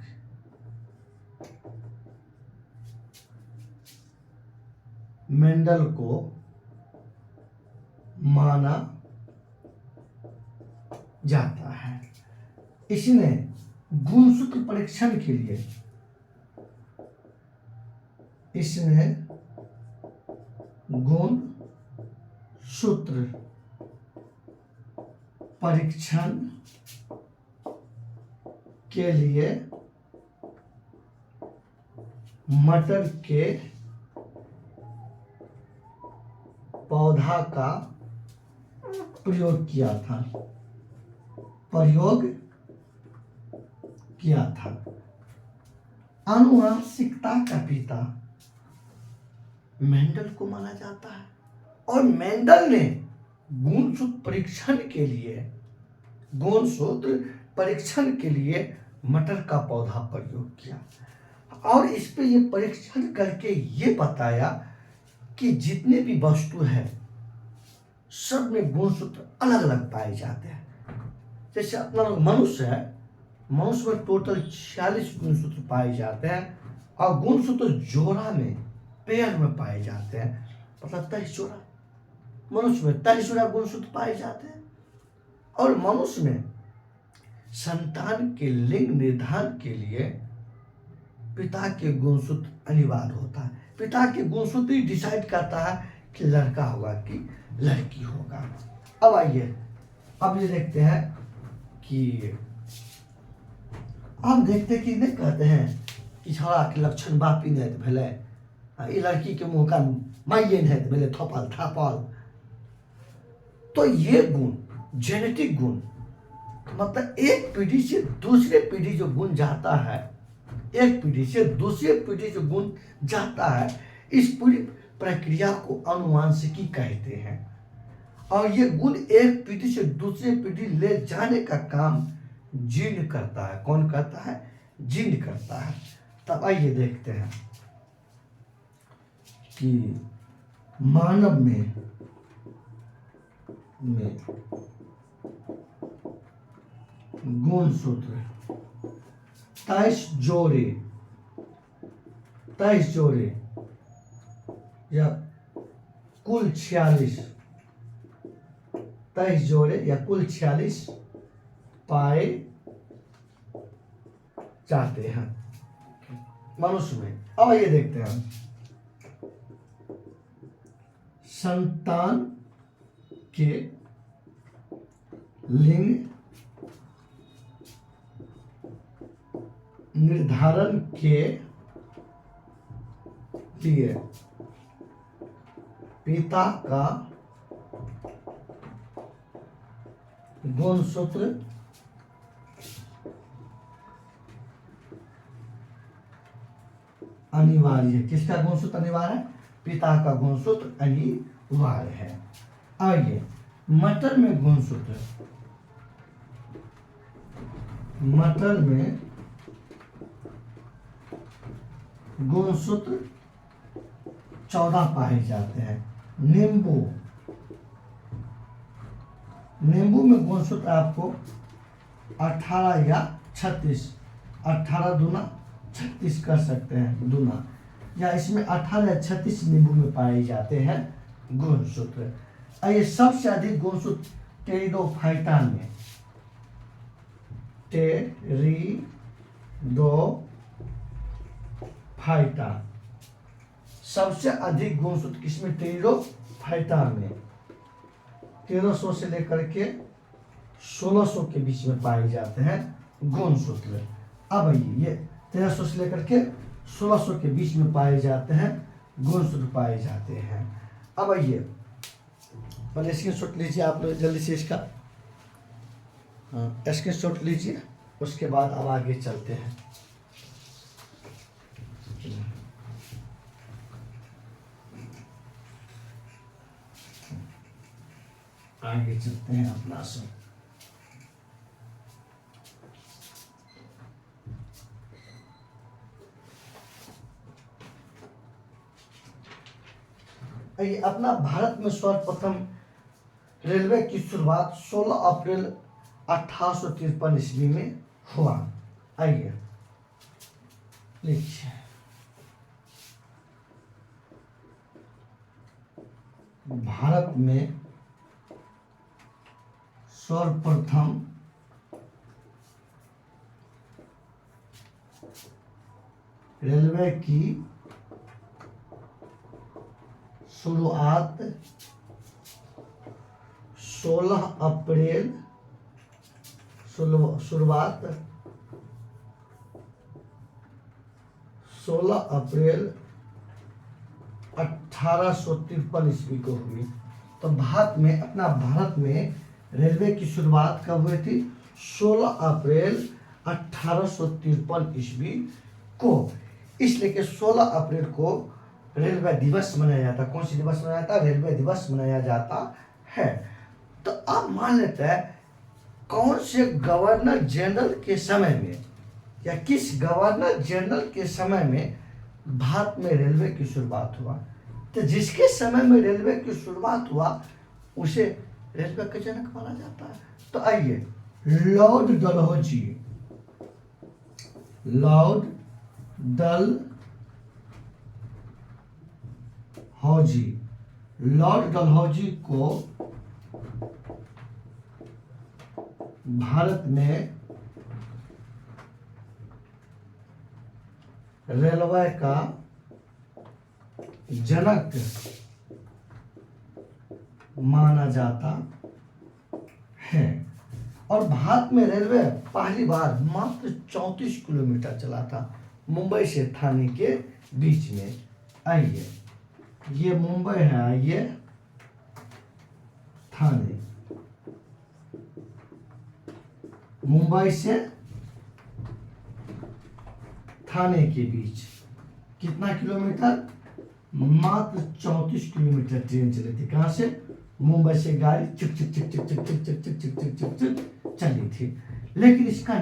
मेंडल को माना जाता है। इसने गुणसूत्र परीक्षण के लिए गुण सूत्र परीक्षण के लिए मटर के पौधा का प्रयोग किया था। आनुवंशिकता का पिता मेंडल को माना जाता है और मेंडल ने गुणसूत्र परीक्षण के लिए मटर का पौधा प्रयोग किया और इस पे ये परीक्षण करके ये बताया कि जितने भी वस्तु है सब में गुणसूत्र अलग अलग पाए जाते हैं। जैसे अपना मनुष्य है, मनुष्य में टोटल 46 गुणसूत्र पाए जाते हैं और गुणसूत्र जोड़ा में पेयर में पाए जाते हैं, मतलब 23 जोड़ा। मनुष्य में 23 जोड़ा गुणसूत्र पाए जाते हैं और मनुष्य में संतान के लिंग निर्धारण के लिए पिता के गुणसूत्र अनिवार्य होता है। पिता के गुणसूत्र ही डिसाइड करता है कि लड़का होगा कि लड़की होगा। अब आइए, अब ये देखते हैं कि आप देखते कि नहीं कहते हैं कि छोड़ा के लक्षण बापी नहीं तो भेले, ये लड़की के मुंह का माइये नहीं तो भेले थोपल थापल। तो ये गुण जेनेटिक गुण, मतलब एक पीढ़ी से दूसरे पीढ़ी जो गुण जाता है, एक पीढ़ी से दूसरी पीढ़ी जो गुण जाता है, इस पूरी प्रक्रिया को आनुवंशिकी कहते हैं। और ये गुण एक पीढ़ी से दूसरी पीढ़ी ले जाने का काम जीन करता है। कौन करता है? जीन करता है। तब आइए देखते हैं कि मानव में गुणसूत्र 23 जोड़े या कुल 46 23 जोड़े या कुल 46 पाए जाते हैं मनुष्य में। अब ये देखते हैं संतान के लिंग निर्धारण के लिए पिता का गुणसूत्र अनिवार्य है। किसका गुणसूत्र अनिवार्य है? पिता का गुणसूत्र अनिवार्य है। आइए, मटर में गुणसूत्र 14 पाए जाते हैं। नींबू में गुणसूत्र आपको 18 या 36, 18 दूना 36 कर सकते हैं दूना, या इसमें 18 या 36 नींबू में पाए जाते हैं गुणसूत्र। ये सबसे अधिक गुणसूत्र टेरिडोफाइटा में, टेरिडोफाइटा सबसे अधिक गुणसूत्र किसमें? टेरिडोफाइटा में 1300 से लेकर के 1600 के बीच में पाए जाते हैं गुणसूत्र। अब ये 1300 से लेकर के 1600 के बीच में पाए जाते हैं गुणसूत्र पाए जाते हैं। अब आइए, पहले स्क्रीनशॉट लीजिए आप लोग जल्दी से इसका, स्क्रीनशॉट लीजिए, उसके बाद अब आगे चलते हैं। आगे चलते हैं अपना सब। अपना भारत में सर्वप्रथम रेलवे की शुरुआत 16 अप्रैल 1853 ईस्वी में हुआ। आइए लिखिए, भारत में सर्वप्रथम रेलवे की शुरुआत 16 अप्रैल शुरुआत 16 अप्रैल 1853 ईस्वी को हुई। तो भारत में रेलवे की शुरुआत कब हुई थी? 16 अप्रैल 1853 ईस्वी को। इसलिए कि 16 अप्रैल को रेलवे दिवस मनाया जाता। कौन सी दिवस मनाया जाता? रेलवे दिवस मनाया जाता है। तो अब मान लेते हैं कौन से गवर्नर जनरल के समय में या किस गवर्नर जनरल के समय में भारत में रेलवे की शुरुआत हुआ। तो जिसके समय में रेलवे की शुरुआत हुआ उसे रेलवे का जनक माना जाता है। तो आइए, लॉर्ड डलहौजी, लॉर्ड डलहौजी को भारत में रेलवे का जनक माना जाता है। और भारत में रेलवे पहली बार मात्र 34 किलोमीटर चला था, मुंबई से थाने के बीच में। आइए, ये मुंबई है, ये थाने, मुंबई से थाने के बीच कितना किलोमीटर? मात्र 34 किलोमीटर ट्रेन चली थी। कहां से? मुंबई से गाड़ी चिक चिक चिक चिक चिक चिक चिक चिक चिक चिक चिक चिक चली थी। लेकिन इसका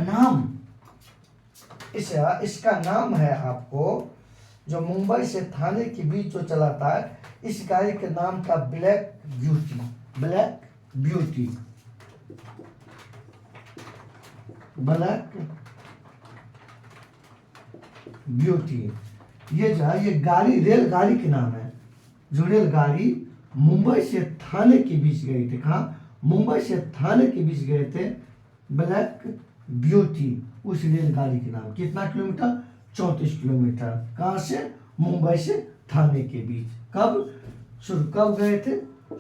नाम है आपको, जो मुंबई से थाने के बीच जो चलाता है, इस गाड़ी के नाम था black beauty. Black beauty, black beauty. ये जो है, ये गाड़ी रेलगाड़ी के नाम है। जो रेलगाड़ी मुंबई से थाने के बीच गए थे, कहाँ? मुंबई से थाने के बीच गए थे, ब्लैक ब्यूटी, उस रेलगाड़ी के नाम। कितना किलोमीटर? 34 किलोमीटर। कहाँ से? मुंबई से थाने के बीच। कब गए थे?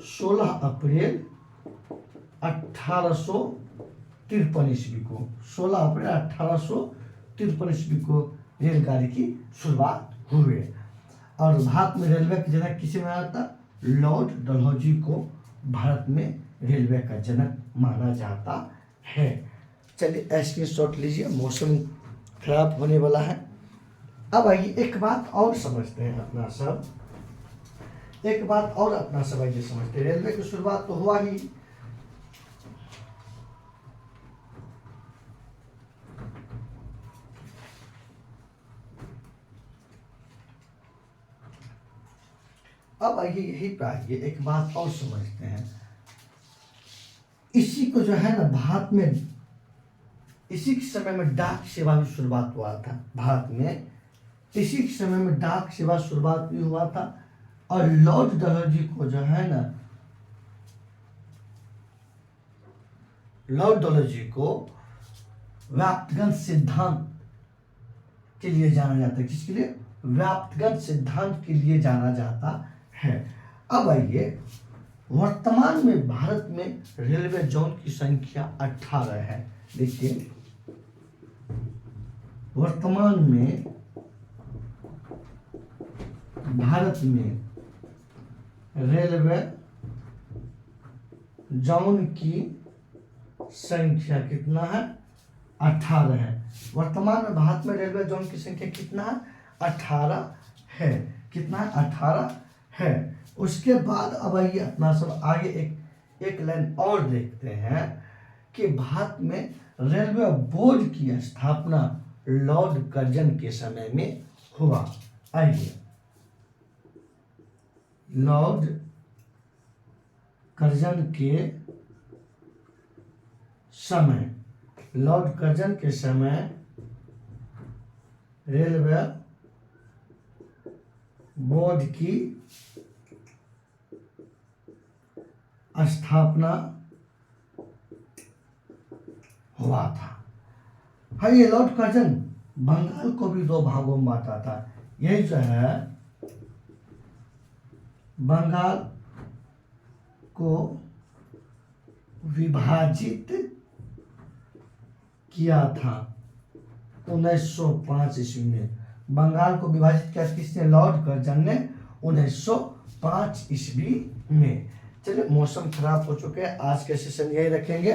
16 अप्रैल 1853 ईस्वी को। 16 अप्रैल 1853 ईस्वी को रेलगाड़ी की शुरुआत हुई। और भारत में रेलवे का जनक किसे माना जाता? लॉर्ड डलहौजी को भारत में रेलवे का जनक माना जाता है। चलिए स्क्रीनशॉट लीजिए, मौसम खराब होने वाला है। अब आइए एक बात और समझते हैं अपना सब, एक बात और अपना सब आइए समझते हैं। रेलवे की शुरुआत तो हुआ ही, अब आइए यही पे आइए एक बात और समझते हैं। इसी को जो है ना, भारत में इसी के समय में डाक सेवा की शुरुआत हुआ था। भारत में इसी के समय में डाक सेवा शुरुआत भी हुआ था। और लॉर्ड डलहौजी को जो है ना, लॉर्ड डलहौजी को व्याप्तगत सिद्धांत के लिए जाना जाता है। किसके लिए? व्याप्तगत सिद्धांत के लिए जाना जाता है। अब आइए, वर्तमान में भारत में रेलवे जोन की संख्या 18 है। देखिए, वर्तमान में भारत में रेलवे जोन की संख्या कितना है? 18 है। वर्तमान में भारत में रेलवे जोन की संख्या कितना है? 18 है। कितना है? 18 है। उसके बाद अब आइए अपना सब आगे एक लाइन और देखते हैं कि भारत में रेलवे बोर्ड की स्थापना लॉर्ड कर्जन के समय में हुआ। आइए, लॉर्ड कर्जन के समय, लॉर्ड कर्जन के समय रेलवे बोर्ड की स्थापना हुआ था। हाँ, ये लॉर्ड कर्जन बंगाल को भी दो भागों में बांटा था। यही जो है बंगाल को विभाजित किया था 1905 ईस्वी में। बंगाल को विभाजित किया किसने? लॉर्ड कर्जन ने 1905 ईस्वी में। चलिए, मौसम खराब हो चुके हैं, आज के सेशन यही रखेंगे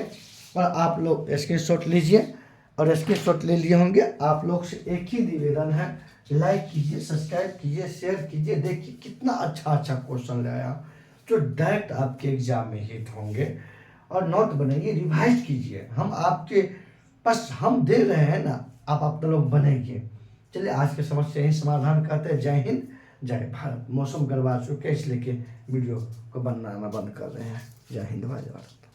और आप लोग स्क्रीनशॉट लीजिए और स्क्रीनशॉट ले लिए होंगे। आप लोग से एक ही निवेदन है, लाइक कीजिए, सब्सक्राइब कीजिए, शेयर कीजिए। देखिए कितना अच्छा क्वेश्चन लाया जो डायरेक्ट आपके एग्जाम में हिट होंगे। और नोट बनाइए, रिवाइज कीजिए। हम आपके बस हम दे रहे हैं ना, आप अपने लोग बनाइए। चलिए, आज की समस्या यही समाधान करते हैं। जय हिंद, जय भारत। मौसम गड़बड़ा चुके हैं, इसलिए कि वीडियो को बनाना बंद कर रहे हैं। जय हिंद, जय भारत।